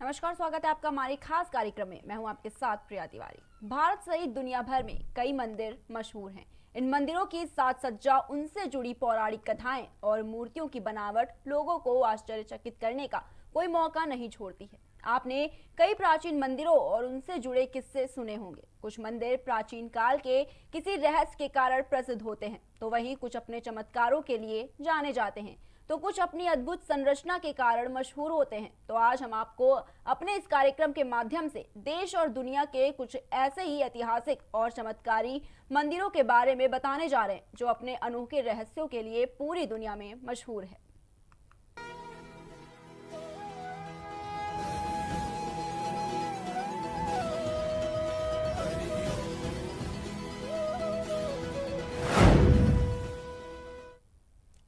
नमस्कार, स्वागत है आपका हमारे खास कार्यक्रम में। मैं हूं आपके साथ प्रिया तिवारी। भारत सहित दुनिया भर में कई मंदिर मशहूर हैं। इन मंदिरों की साज सज्जा, उनसे जुड़ी पौराणिक कथाएं और मूर्तियों की बनावट लोगों को आश्चर्यचकित करने का कोई मौका नहीं छोड़ती है। आपने कई प्राचीन मंदिरों और उनसे जुड़े किस्से सुने होंगे। कुछ मंदिर प्राचीन काल के किसी रहस्य के कारण प्रसिद्ध होते हैं, तो वहीं कुछ अपने चमत्कारों के लिए जाने जाते हैं, तो कुछ अपनी अद्भुत संरचना के कारण मशहूर होते हैं। तो आज हम आपको अपने इस कार्यक्रम के माध्यम से देश और दुनिया के कुछ ऐसे ही ऐतिहासिक और चमत्कारी मंदिरों के बारे में बताने जा रहे हैं, जो अपने अनोखे रहस्यों के लिए पूरी दुनिया में मशहूर है।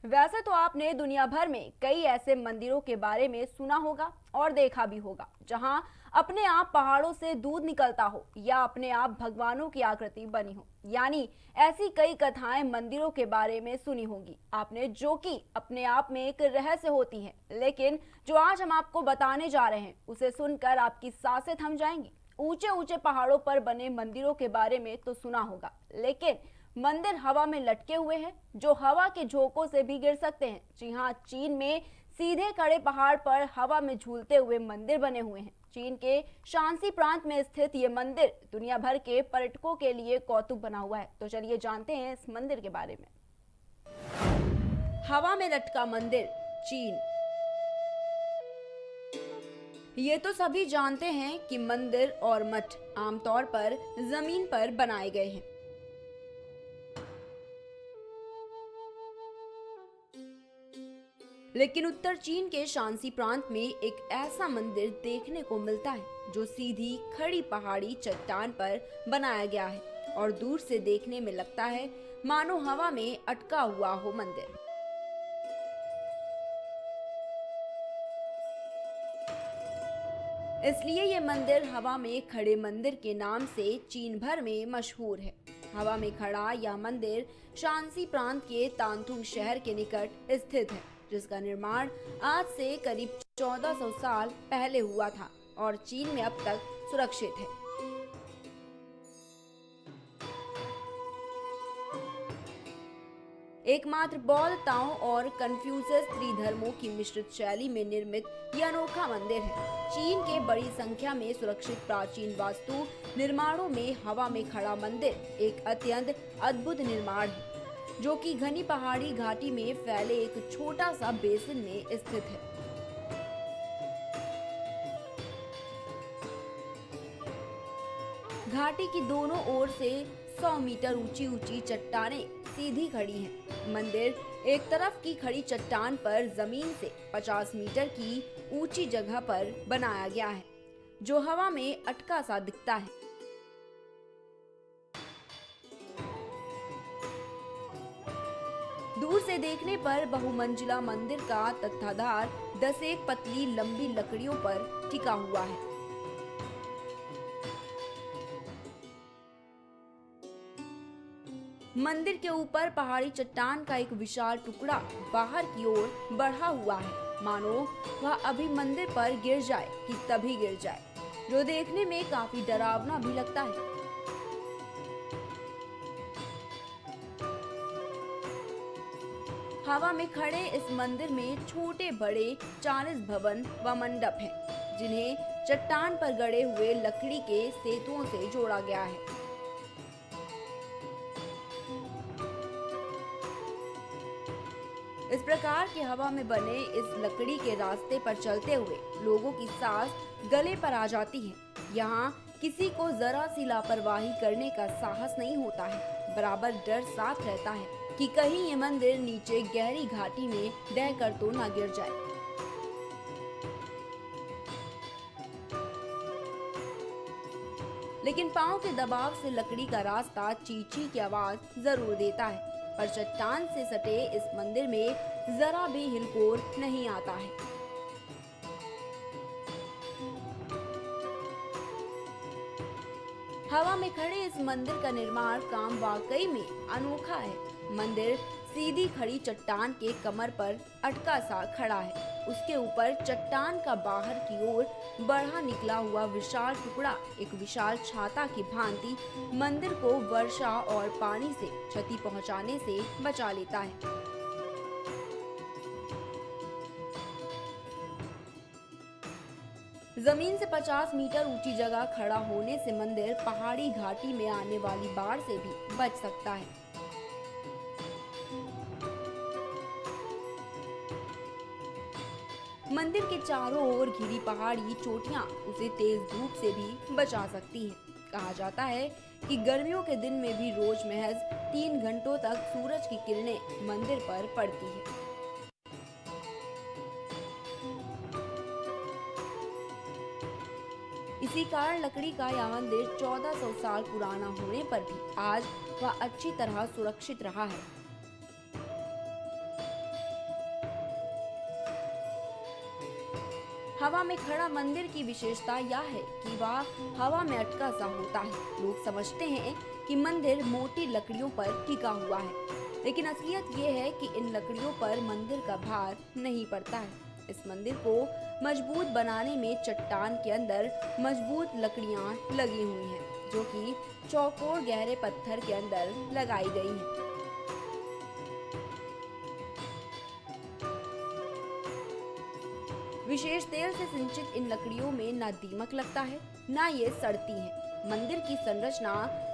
वैसे तो आपने दुनिया भर में कई ऐसे मंदिरों के बारे में सुना होगा और देखा भी होगा, जहां अपने आप पहाड़ों से दूध निकलता हो या अपने आप भगवानों की आकृति बनी हो। यानी ऐसी कई कथाएं मंदिरों के बारे में सुनी होंगी आपने, जो कि अपने आप में एक रहस्य होती है। लेकिन जो आज हम आपको बताने जा रहे हैं, उसे सुनकर आपकी सांसें थम जाएंगी। ऊंचे ऊंचे पहाड़ों पर बने मंदिरों के बारे में तो सुना होगा, लेकिन मंदिर हवा में लटके हुए हैं, जो हवा के झोंकों से भी गिर सकते हैं। जी हाँ, चीन में सीधे खड़े पहाड़ पर हवा में झूलते हुए मंदिर बने हुए हैं। चीन के शांसी प्रांत में स्थित ये मंदिर दुनिया भर के पर्यटकों के लिए कौतुक बना हुआ है। तो चलिए जानते हैं इस मंदिर के बारे में। हवा में लटका मंदिर, चीन। ये तो सभी जानते हैं कि मंदिर और मठ आमतौर पर जमीन पर बनाए गए हैं, लेकिन उत्तर चीन के शांसी प्रांत में एक ऐसा मंदिर देखने को मिलता है जो सीधी खड़ी पहाड़ी चट्टान पर बनाया गया है और दूर से देखने में लगता है मानो हवा में अटका हुआ हो मंदिर। इसलिए ये मंदिर हवा में खड़े मंदिर के नाम से चीन भर में मशहूर है। हवा में खड़ा यह मंदिर शांसी प्रांत के तांतुंग शहर के निकट स्थित है, जिसका निर्माण आज से करीब 1400 साल पहले हुआ था और चीन में अब तक सुरक्षित है। एकमात्र बौद्ध, ताओ और कन्फ्यूशियस त्रिधर्मों की मिश्रित शैली में निर्मित यह अनोखा मंदिर है। चीन के बड़ी संख्या में सुरक्षित प्राचीन वास्तु निर्माणों में हवा में खड़ा मंदिर एक अत्यंत अद्भुत निर्माण है, जो कि घनी पहाड़ी घाटी में फैले एक छोटा सा बेसिन में स्थित है। घाटी की दोनों ओर से 100 मीटर ऊंची ऊंची चट्टानें सीधी खड़ी हैं। मंदिर एक तरफ की खड़ी चट्टान पर जमीन से 50 मीटर की ऊंची जगह पर बनाया गया है, जो हवा में अटका सा दिखता है। दूर से देखने पर बहुमंजिला मंदिर का तत्ताधार 10 एक पतली लंबी लकड़ियों पर टिका हुआ है। मंदिर के ऊपर पहाड़ी चट्टान का एक विशाल टुकड़ा बाहर की ओर बढ़ा हुआ है, मानो वह अभी मंदिर पर गिर जाए कि तभी गिर जाए, जो देखने में काफी डरावना भी लगता है। हवा में खड़े इस मंदिर में छोटे बड़े 40 भवन व मंडप हैं, जिन्हें चट्टान पर गड़े हुए लकड़ी के सेतुओं से जोड़ा गया है। इस प्रकार के हवा में बने इस लकड़ी के रास्ते पर चलते हुए लोगों की सांस गले पर आ जाती है। यहाँ किसी को जरा सी लापरवाही करने का साहस नहीं होता है। बराबर डर साथ रहता है कि कहीं ये मंदिर नीचे गहरी घाटी में ढह कर तो ना गिर जाए। लेकिन पांव के दबाव से लकड़ी का रास्ता चींची की आवाज जरूर देता है, पर चट्टान से सटे इस मंदिर में जरा भी हिलकोर नहीं आता है। हवा में खड़े इस मंदिर का निर्माण काम वाकई में अनोखा है। मंदिर सीधी खड़ी चट्टान के कमर पर अटका सा खड़ा है। उसके ऊपर चट्टान का बाहर की ओर बढ़ा निकला हुआ विशाल टुकड़ा एक विशाल छाता की भांति मंदिर को वर्षा और पानी से क्षति पहुंचाने से बचा लेता है। जमीन से 50 मीटर ऊंची जगह खड़ा होने से मंदिर पहाड़ी घाटी में आने वाली बाढ़ से भी बच सकता है। मंदिर के चारों ओर घिरी पहाड़ी चोटियां उसे तेज धूप से भी बचा सकती हैं। कहा जाता है कि गर्मियों के दिन में भी रोज महज 3 घंटों तक सूरज की किरणें मंदिर पर पड़ती है। इसी कारण लकड़ी का यह मंदिर 1400 साल पुराना होने पर भी आज वह अच्छी तरह सुरक्षित रहा है। हवा में खड़ा मंदिर की विशेषता यह है कि वह हवा में अटका सा होता है। लोग समझते हैं कि मंदिर मोटी लकड़ियों पर टिका हुआ है, लेकिन असलियत ये है कि इन लकड़ियों पर मंदिर का भार नहीं पड़ता है। इस मंदिर को मजबूत बनाने में चट्टान के अंदर मजबूत लकड़ियां लगी हुई हैं, जो कि चौकोर गहरे पत्थर के अंदर लगाई गई हैं। विशेष तेल से सिंचित इन लकड़ियों में न दीमक लगता है, न ये सड़ती हैं। मंदिर की संरचना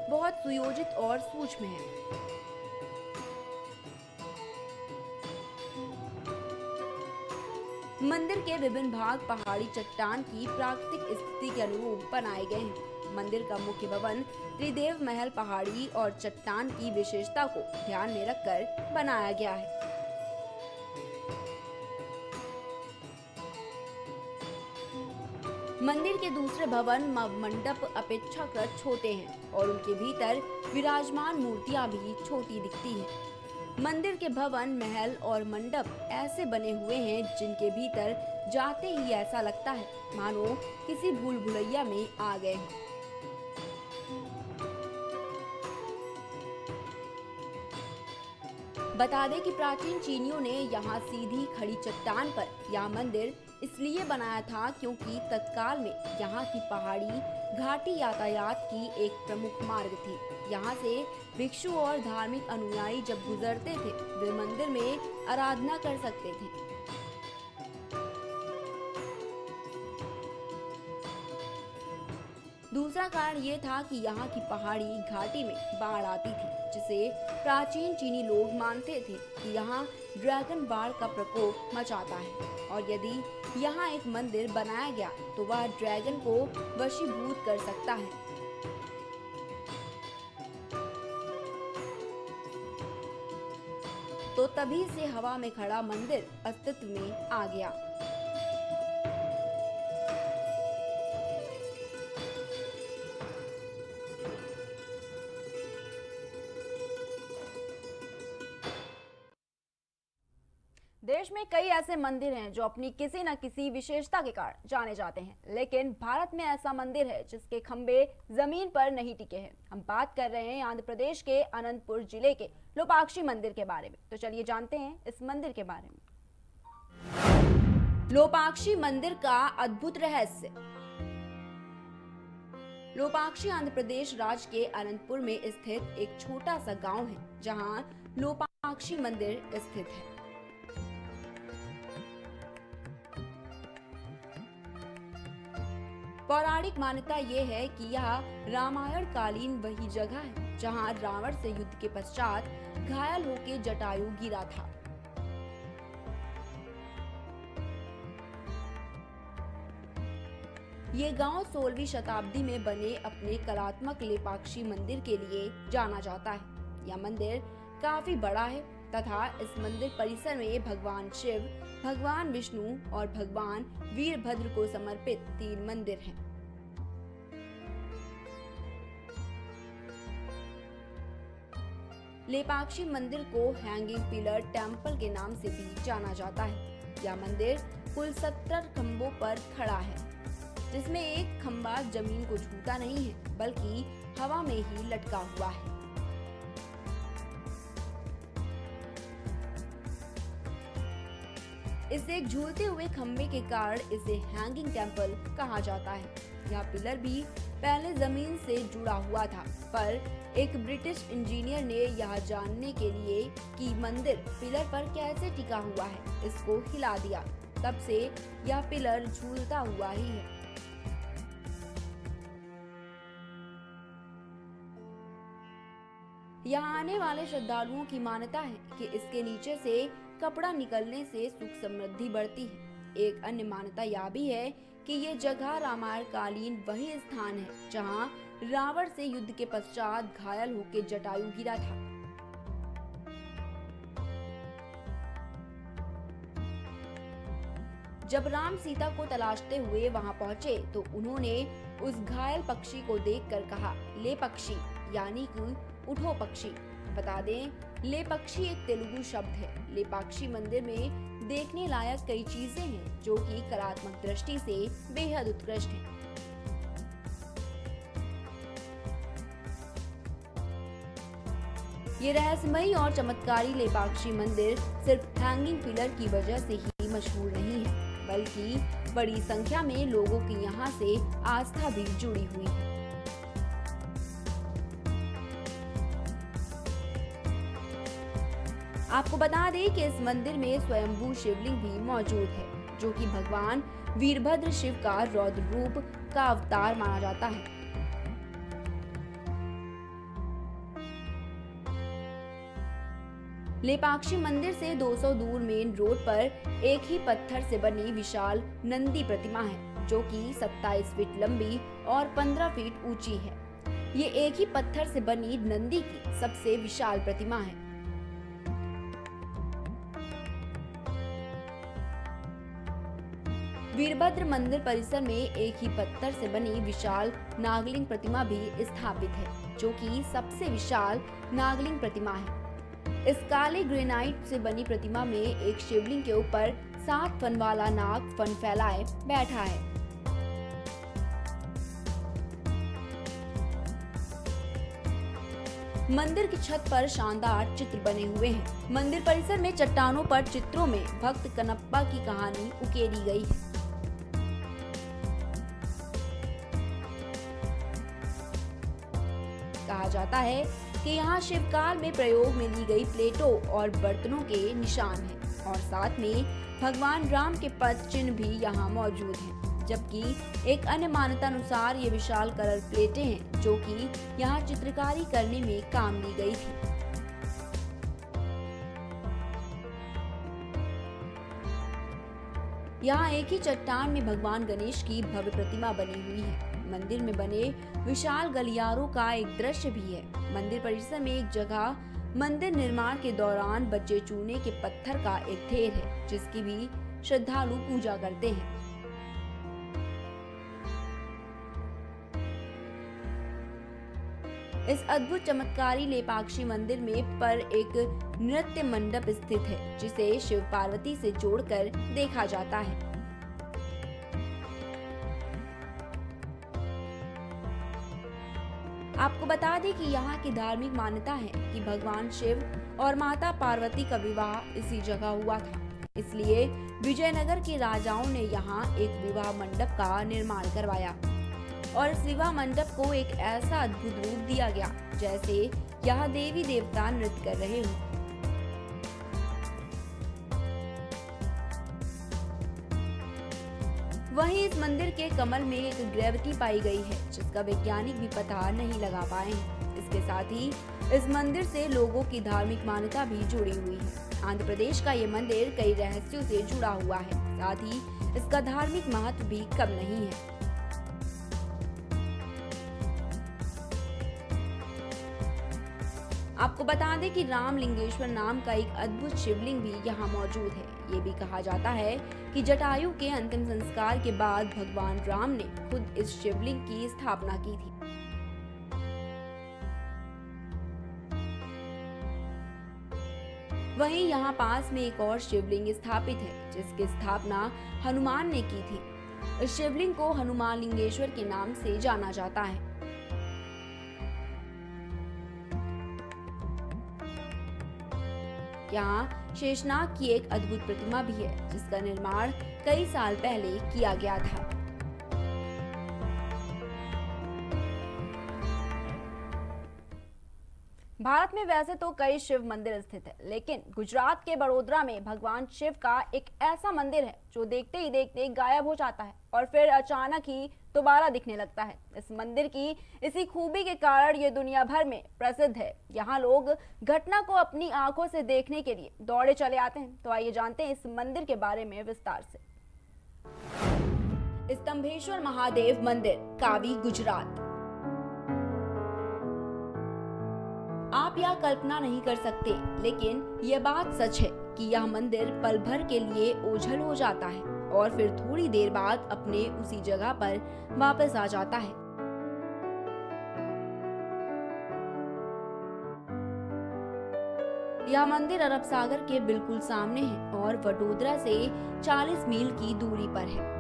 बहुत सुयोजित और सूक्ष्म है। मंदिर के विभिन्न भाग पहाड़ी चट्टान की प्राकृतिक स्थिति के अनुरूप बनाए गए हैं। मंदिर का मुख्य भवन त्रिदेव महल पहाड़ी और चट्टान की विशेषता को ध्यान में रखकर बनाया गया है। मंदिर के दूसरे भवन मंडप अपेक्षाकृत छोटे हैं और उनके भीतर विराजमान मूर्तियां भी छोटी दिखती हैं। मंदिर के भवन, महल और मंडप ऐसे बने हुए हैं जिनके भीतर जाते ही ऐसा लगता है मानो किसी भूल भुलैया में आ गए हैं। बता दें कि प्राचीन चीनियों ने यहाँ सीधी खड़ी चट्टान पर यह मंदिर इसलिए बनाया था क्योंकि तत्काल में यहाँ की पहाड़ी घाटी यातायात की एक प्रमुख मार्ग थी। यहाँ से भिक्षु और धार्मिक अनुयायी जब गुजरते थे वे मंदिर में आराधना कर सकते थे। दूसरा कारण ये था कि यहाँ की पहाड़ी घाटी में बाढ़ आती थी, जिसे प्राचीन चीनी लोग मानते थे कि यहाँ ड्रैगन बाढ़ का प्रकोप मचाता है और यदि यहाँ एक मंदिर बनाया गया तो वह ड्रैगन को वशीभूत कर सकता है। तो तभी से हवा में खड़ा मंदिर अस्तित्व में आ गया। देश में कई ऐसे मंदिर हैं जो अपनी किसी न किसी विशेषता के कारण जाने जाते हैं, लेकिन भारत में ऐसा मंदिर है जिसके खंबे जमीन पर नहीं टिके हैं। हम बात कर रहे हैं आंध्र प्रदेश के अनंतपुर जिले के लोपाक्षी मंदिर के बारे में। तो चलिए जानते हैं इस मंदिर के बारे में। लोपाक्षी मंदिर का अद्भुत रहस्य। लोपाक्षी आंध्र प्रदेश राज्य के अनंतपुर में स्थित एक छोटा सा गांव है जहां लोपाक्षी मंदिर स्थित है। पौराणिक मान्यता ये है कि यह रामायण कालीन वही जगह है जहां रावण से युद्ध के पश्चात घायल होकर जटायु गिरा था। ये गांव 16वीं शताब्दी में बने अपने कलात्मक लेपाक्षी मंदिर के लिए जाना जाता है। यह मंदिर काफी बड़ा है तथा इस मंदिर परिसर में भगवान शिव, भगवान विष्णु और भगवान वीरभद्र को समर्पित 3 मंदिर हैं। लेपाक्षी मंदिर को हैंगिंग पिलर टेम्पल के नाम से भी जाना जाता है। यह मंदिर कुल 17 खंभों पर खड़ा है, जिसमें एक खंभा जमीन को छूता नहीं है बल्कि हवा में ही लटका हुआ है। इसे एक झूलते हुए खम्भे के कारण इसे हैंगिंग टेम्पल कहा जाता है। यह पिलर भी पहले जमीन से जुड़ा हुआ था, पर एक ब्रिटिश इंजीनियर ने यह जानने के लिए कि मंदिर पिलर पर कैसे टिका हुआ है, इसको हिला दिया। तब से यह पिलर झूलता हुआ ही है। यहाँ आने वाले श्रद्धालुओं की मान्यता है कि इसके नीचे से कपड़ा निकलने से सुख समृद्धि बढ़ती है। एक अन्य मान्यता यह भी है कि ये जगह रामायण कालीन वही स्थान है जहाँ रावण से युद्ध के पश्चात घायल होकर जटायु गिरा था। जब राम सीता को तलाशते हुए वहां पहुंचे तो उन्होंने उस घायल पक्षी को देखकर कहा, ले पक्षी, यानी कि उठो पक्षी। बता दें, ले पक्षी एक तेलुगु शब्द है। लेपाक्षी मंदिर में देखने लायक कई चीजें हैं जो कि कलात्मक दृष्टि से बेहद उत्कृष्ट हैं। ये रहस्यमयी और चमत्कारी लेपाक्षी मंदिर सिर्फ हैंगिंग पिलर की वजह से ही मशहूर नहीं है, बल्कि बड़ी संख्या में लोगों की यहाँ से आस्था भी जुड़ी हुई है। आपको बता दें कि इस मंदिर में स्वयंभू शिवलिंग भी मौजूद है, जो कि भगवान वीरभद्र शिव का रौद्र रूप का अवतार माना जाता है। लेपाक्षी मंदिर से 200 दूर मेन रोड पर एक ही पत्थर से बनी विशाल नंदी प्रतिमा है, जो कि 27 फीट लंबी और 15 फीट ऊंची है। ये एक ही पत्थर से बनी नंदी की सबसे विशाल प्रतिमा है। वीरभद्र मंदिर परिसर में एक ही पत्थर से बनी विशाल नागलिंग प्रतिमा भी स्थापित है, जो कि सबसे विशाल नागलिंग प्रतिमा है। इस काले ग्रेनाइट से बनी प्रतिमा में एक शिवलिंग के ऊपर 7 फन वाला नाग फन फैलाए बैठा है। मंदिर की छत पर शानदार चित्र बने हुए हैं। मंदिर परिसर में चट्टानों पर चित्रों में भक्त कनप्पा की कहानी उकेरी गई है। कहा जाता है कि यहाँ शिवकाल में प्रयोग में ली गई प्लेटों और बर्तनों के निशान हैं और साथ में भगवान राम के पद चिन्ह भी यहाँ मौजूद हैं। जबकि एक अन्य मान्यता अनुसार ये विशाल कलर प्लेटें हैं जो कि यहाँ चित्रकारी करने में काम ली गई थी। यहाँ एक ही चट्टान में भगवान गणेश की भव्य प्रतिमा बनी हुई है। मंदिर में बने विशाल गलियारों का एक दृश्य भी है। मंदिर परिसर में एक जगह मंदिर निर्माण के दौरान बचे चूने के पत्थर का एक ढेर है, जिसकी भी श्रद्धालु पूजा करते हैं। इस अद्भुत चमत्कारी लेपाक्षी मंदिर में पर एक नृत्य मंडप स्थित है, जिसे शिव पार्वती से जोड़कर देखा जाता है। आपको बता दें कि यहाँ की धार्मिक मान्यता है कि भगवान शिव और माता पार्वती का विवाह इसी जगह हुआ था, इसलिए विजयनगर के राजाओं ने यहाँ एक विवाह मंडप का निर्माण करवाया और इस विवाह मंडप को एक ऐसा अद्भुत रूप दिया गया जैसे यहाँ देवी देवता नृत्य कर रहे हों। वहीं इस मंदिर के कमल में एक ग्रेविटी पाई गई है, जिसका वैज्ञानिक भी पता नहीं लगा पाए हैं। इसके साथ ही इस मंदिर से लोगों की धार्मिक मान्यता भी जुड़ी हुई है। आंध्र प्रदेश का ये मंदिर कई रहस्यों से जुड़ा हुआ है, साथ ही इसका धार्मिक महत्व भी कम नहीं है। आपको बता दें कि रामलिंगेश्वर नाम का एक अद्भुत शिवलिंग भी यहाँ मौजूद है। ये भी कहा जाता है कि जटायु के अंतिम संस्कार के बाद भगवान राम ने खुद इस शिवलिंग की स्थापना की थी। वहीं यहाँ पास में एक और शिवलिंग स्थापित है, जिसकी स्थापना हनुमान ने की थी। इस शिवलिंग को हनुमान लिंगेश्वर के नाम से जाना जाता है। यहाँ शेषनाग की एक अद्भुत प्रतिमा भी है, जिसका निर्माण कई साल पहले किया गया था। भारत में वैसे तो कई शिव मंदिर स्थित है, लेकिन गुजरात के बड़ोदरा में भगवान शिव का एक ऐसा मंदिर है जो देखते ही देखते गायब हो जाता है और फिर अचानक ही दोबारा दिखने लगता है। इस मंदिर की इसी खूबी के कारण ये दुनिया भर में प्रसिद्ध है। यहाँ लोग घटना को अपनी आंखों से देखने के लिए दौड़े चले आते हैं। तो आइए जानते हैं इस मंदिर के बारे में विस्तार से। स्तंभेश्वर महादेव मंदिर, कावी, गुजरात। आप यह कल्पना नहीं कर सकते, लेकिन यह बात सच है कि यह मंदिर पल भर के लिए ओझल हो जाता है और फिर थोड़ी देर बाद अपने उसी जगह पर वापस आ जाता है। यह मंदिर अरब सागर के बिल्कुल सामने है और वडोदरा से 40 मील की दूरी पर है।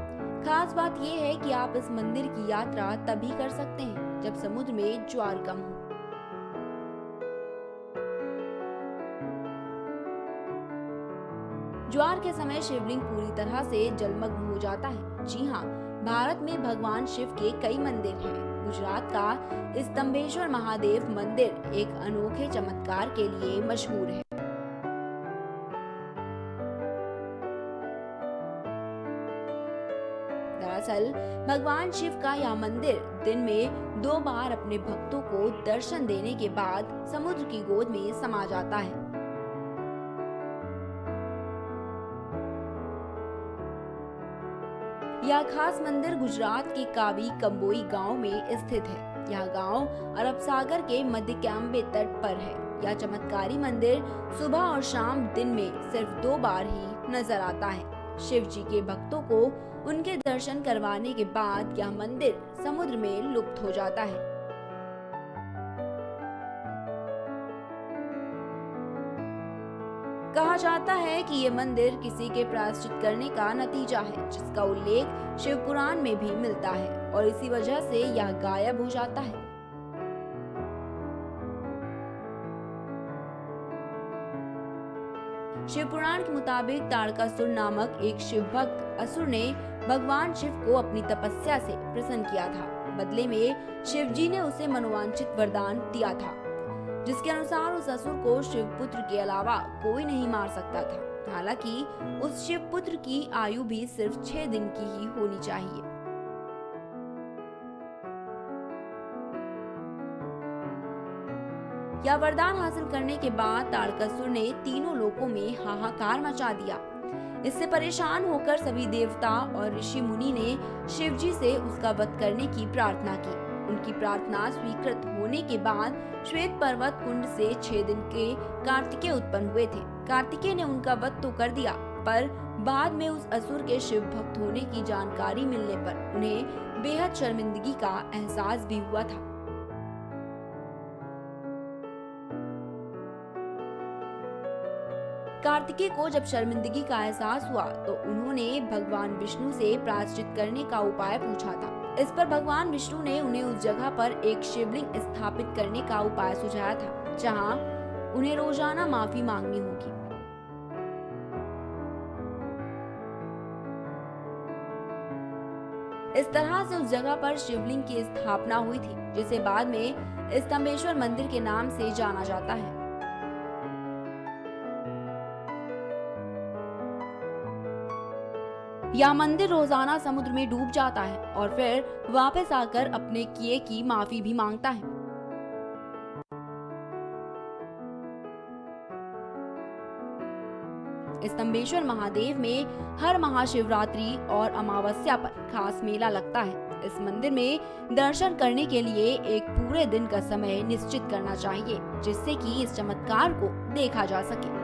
खास बात यह है कि आप इस मंदिर की यात्रा तभी कर सकते हैं जब समुद्र में ज्वार कम हो। ज्वार के समय शिवलिंग पूरी तरह से जलमग्न हो जाता है। जी हाँ, भारत में भगवान शिव के कई मंदिर हैं। गुजरात का स्तंभेश्वर महादेव मंदिर एक अनोखे चमत्कार के लिए मशहूर है। दरअसल भगवान शिव का यह मंदिर दिन में 2 बार अपने भक्तों को दर्शन देने के बाद समुद्र की गोद में समा जाता है। यह खास मंदिर गुजरात के कावी कंबोई गांव में स्थित है। यह गांव अरब सागर के मध्य कैम्बे तट पर है। यह चमत्कारी मंदिर सुबह और शाम दिन में सिर्फ 2 बार ही नजर आता है। शिव जी के भक्तों को उनके दर्शन करवाने के बाद यह मंदिर समुद्र में लुप्त हो जाता है। कहा जाता है कि ये मंदिर किसी के प्रायश्चित करने का नतीजा है, जिसका उल्लेख शिव पुराण में भी मिलता है और इसी वजह से यह गायब हो जाता है। शिव पुराण के मुताबिक ताड़कासुर नामक एक शिव भक्त असुर ने भगवान शिव को अपनी तपस्या से प्रसन्न किया था। बदले में शिव जी ने उसे मनोवांछित वरदान दिया था, जिसके अनुसार उस असुर को शिवपुत्र के अलावा कोई नहीं मार सकता था। हालांकि उस शिवपुत्र की आयु भी सिर्फ 6 दिन की ही होनी चाहिए। यह वरदान हासिल करने के बाद ताड़कासुर ने तीनों लोकों में हाहाकार मचा दिया। इससे परेशान होकर सभी देवता और ऋषि मुनि ने शिव जी से उसका वध करने की प्रार्थना की। उनकी प्रार्थना स्वीकृत होने के बाद श्वेत पर्वत कुंड से 6 दिन के कार्तिकेय उत्पन्न हुए थे। कार्तिकेय ने उनका वध तो कर दिया, पर बाद में उस असुर के शिव भक्त होने की जानकारी मिलने पर उन्हें बेहद शर्मिंदगी का एहसास भी हुआ था। कार्तिकेय को जब शर्मिंदगी का एहसास हुआ तो उन्होंने भगवान विष्णु से प्रायश्चित करने का उपाय पूछा था। इस पर भगवान विष्णु ने उन्हें उस जगह पर एक शिवलिंग स्थापित करने का उपाय सुझाया था, जहां उन्हें रोजाना माफी मांगनी होगी। इस तरह से उस जगह पर शिवलिंग की स्थापना हुई थी, जिसे बाद में स्तंभेश्वर मंदिर के नाम से जाना जाता है। यह मंदिर रोजाना समुद्र में डूब जाता है और फिर वापस आकर अपने किए की माफी भी मांगता है। स्तंभेश्वर महादेव में हर महाशिवरात्रि और अमावस्या पर खास मेला लगता है। इस मंदिर में दर्शन करने के लिए एक पूरे दिन का समय निश्चित करना चाहिए, जिससे कि इस चमत्कार को देखा जा सके।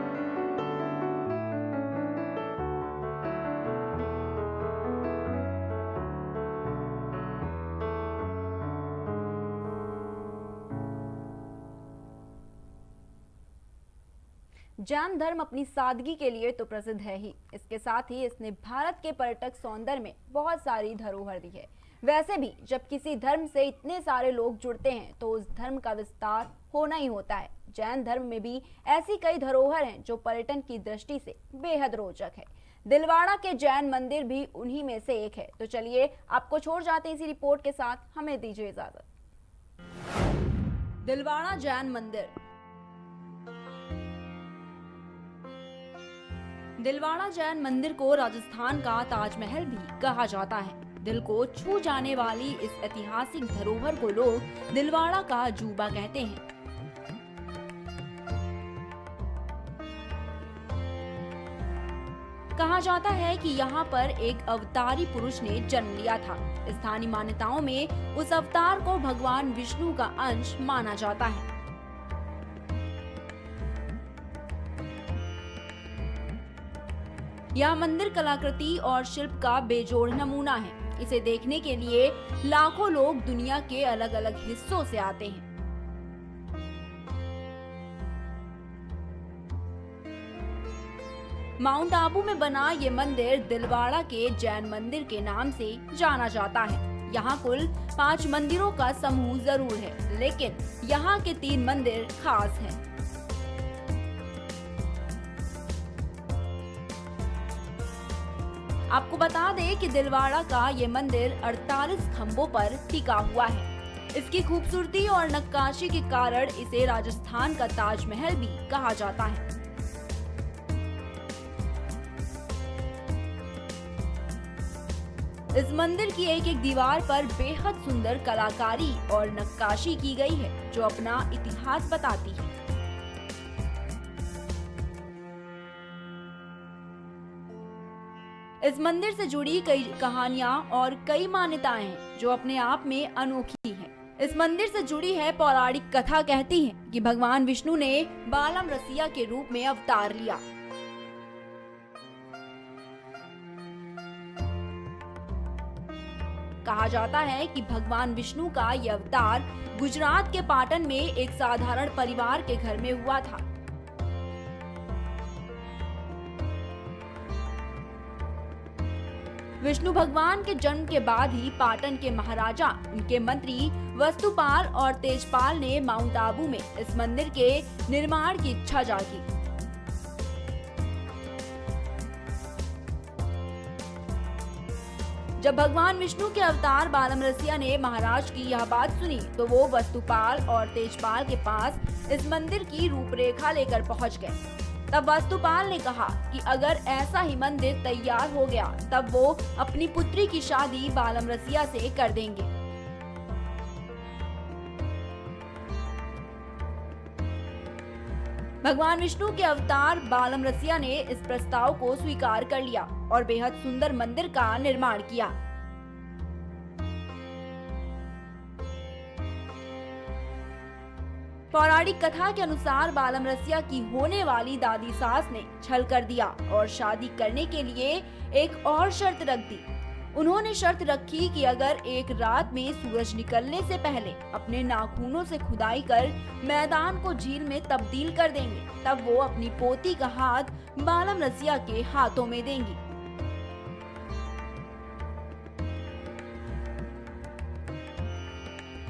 जैन धर्म अपनी सादगी के लिए तो प्रसिद्ध है ही, इसके साथ ही इसने भारत के पर्यटक सौंदर्य में बहुत सारी धरोहर दी है। वैसे भी जब किसी धर्म से इतने सारे लोग जुड़ते हैं तो उस धर्म का विस्तार होना ही होता है। जैन धर्म में भी ऐसी कई धरोहर हैं जो पर्यटन की दृष्टि से बेहद रोचक है। दिलवाड़ा के जैन मंदिर भी उन्हीं में से एक है। तो चलिए आपको छोड़ जाते हैं इसी रिपोर्ट के साथ, हमें दीजिए इजाजत। दिलवाड़ा जैन मंदिर। दिलवाड़ा जैन मंदिर को राजस्थान का ताजमहल भी कहा जाता है। दिल को छू जाने वाली इस ऐतिहासिक धरोहर को लोग दिलवाड़ा का अजूबा कहते हैं। कहा जाता है कि यहाँ पर एक अवतारी पुरुष ने जन्म लिया था। स्थानीय मान्यताओं में उस अवतार को भगवान विष्णु का अंश माना जाता है। यह मंदिर कलाकृति और शिल्प का बेजोड़ नमूना है। इसे देखने के लिए लाखों लोग दुनिया के अलग अलग हिस्सों से आते हैं। माउंट आबू में बना ये मंदिर दिलवाड़ा के जैन मंदिर के नाम से जाना जाता है। यहाँ कुल 5 मंदिरों का समूह जरूर है, लेकिन यहाँ के 3 मंदिर खास हैं। आपको बता दें कि दिलवाड़ा का ये मंदिर 48 खंभों पर टिका हुआ है। इसकी खूबसूरती और नक्काशी के कारण इसे राजस्थान का ताजमहल भी कहा जाता है। इस मंदिर की एक एक दीवार पर बेहद सुंदर कलाकारी और नक्काशी की गई है, जो अपना इतिहास बताती है। इस मंदिर से जुड़ी कई कहानियां और कई मान्यताएं हैं, जो अपने आप में अनोखी हैं। इस मंदिर से जुड़ी है पौराणिक कथा कहती है कि भगवान विष्णु ने बालम रसिया के रूप में अवतार लिया। कहा जाता है कि भगवान विष्णु का यह अवतार गुजरात के पाटन में एक साधारण परिवार के घर में हुआ था। विष्णु भगवान के जन्म के बाद ही पाटन के महाराजा, उनके मंत्री वस्तुपाल और तेजपाल ने माउंट आबू में इस मंदिर के निर्माण की इच्छा जागी। जब भगवान विष्णु के अवतार बालम रसिया ने महाराज की यह बात सुनी, तो वो वस्तुपाल और तेजपाल के पास इस मंदिर की रूपरेखा लेकर पहुंच गए। तब वस्तुपाल ने कहा कि अगर ऐसा ही मंदिर तैयार हो गया, तब वो अपनी पुत्री की शादी बालम रसिया से कर देंगे। भगवान विष्णु के अवतार बालम रसिया ने इस प्रस्ताव को स्वीकार कर लिया और बेहद सुंदर मंदिर का निर्माण किया। पौराणिक कथा के अनुसार बालम रसिया की होने वाली दादी सास ने छल कर दिया और शादी करने के लिए एक और शर्त रख दी। उन्होंने शर्त रखी कि अगर एक रात में सूरज निकलने से पहले अपने नाखूनों से खुदाई कर मैदान को झील में तब्दील कर देंगे, तब वो अपनी पोती का हाथ बालम रसिया के हाथों में देंगी।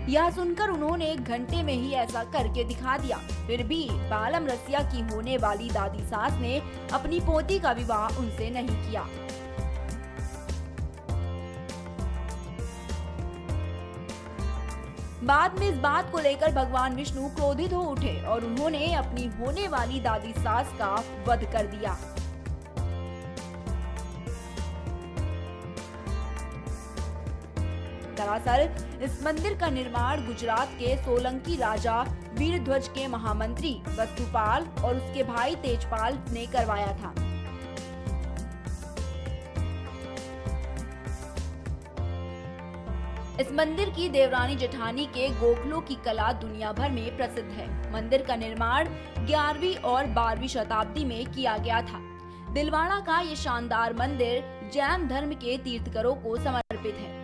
यह सुनकर उन्होंने 1 घंटे में ही ऐसा करके दिखा दिया। फिर भी बालम रसिया की होने वाली दादी सास ने अपनी पोती का विवाह उनसे नहीं किया। बाद में इस बात को लेकर भगवान विष्णु क्रोधित हो उठे और उन्होंने अपनी होने वाली दादी सास का वध कर दिया। दरअसल इस मंदिर का निर्माण गुजरात के सोलंकी राजा वीरध्वज के महामंत्री वस्तुपाल और उसके भाई तेजपाल ने करवाया था। इस मंदिर की देवरानी जेठानी के गोखलों की कला दुनिया भर में प्रसिद्ध है। मंदिर का निर्माण 11वीं और 12वीं शताब्दी में किया गया था। दिलवाड़ा का ये शानदार मंदिर जैन धर्म के तीर्थकरों को समर्पित है।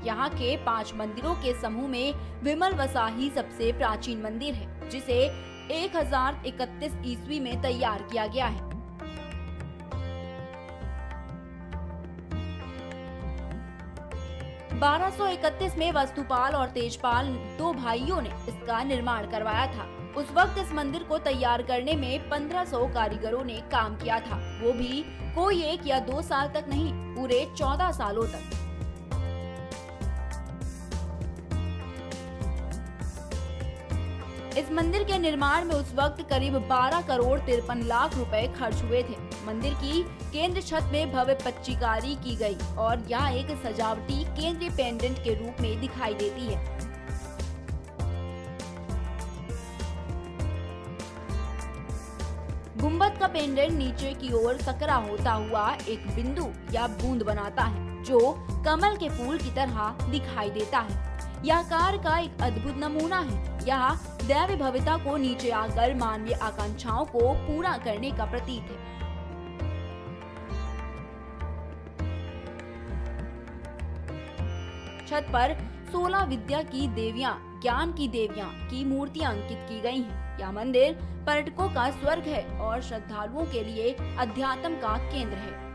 यहाँ के 5 मंदिरों के समूह में विमल वसाही सबसे प्राचीन मंदिर है, जिसे 1031 ईस्वी में तैयार किया गया है। 1231 में वस्तुपाल और तेजपाल, दो भाइयों ने इसका निर्माण करवाया था। उस वक्त इस मंदिर को तैयार करने में 1500 कारीगरों ने काम किया था, वो भी कोई 1 या 2 साल तक नहीं, पूरे 14 सालों तक। इस मंदिर के निर्माण में उस वक्त करीब 12 करोड़ 53 लाख रुपए खर्च हुए थे। मंदिर की केंद्र छत में भव्य पच्चीकारी की गई और यह एक सजावटी केंद्रीय पेंडेंट के रूप में दिखाई देती है। गुंबद का पेंडेंट नीचे की ओर सकरा होता हुआ एक बिंदु या बूंद बनाता है, जो कमल के फूल की तरह दिखाई देता है। यह आकार का एक अद्भुत नमूना है। यह दैवी भव्यता को नीचे आकर मानवीय आकांक्षाओं को पूरा करने का प्रतीक है। छत पर 16 विद्या की देवियां, ज्ञान की देवियां की मूर्तियां अंकित की गई हैं। यह मंदिर पर्यटकों का स्वर्ग है और श्रद्धालुओं के लिए अध्यात्म का केंद्र है।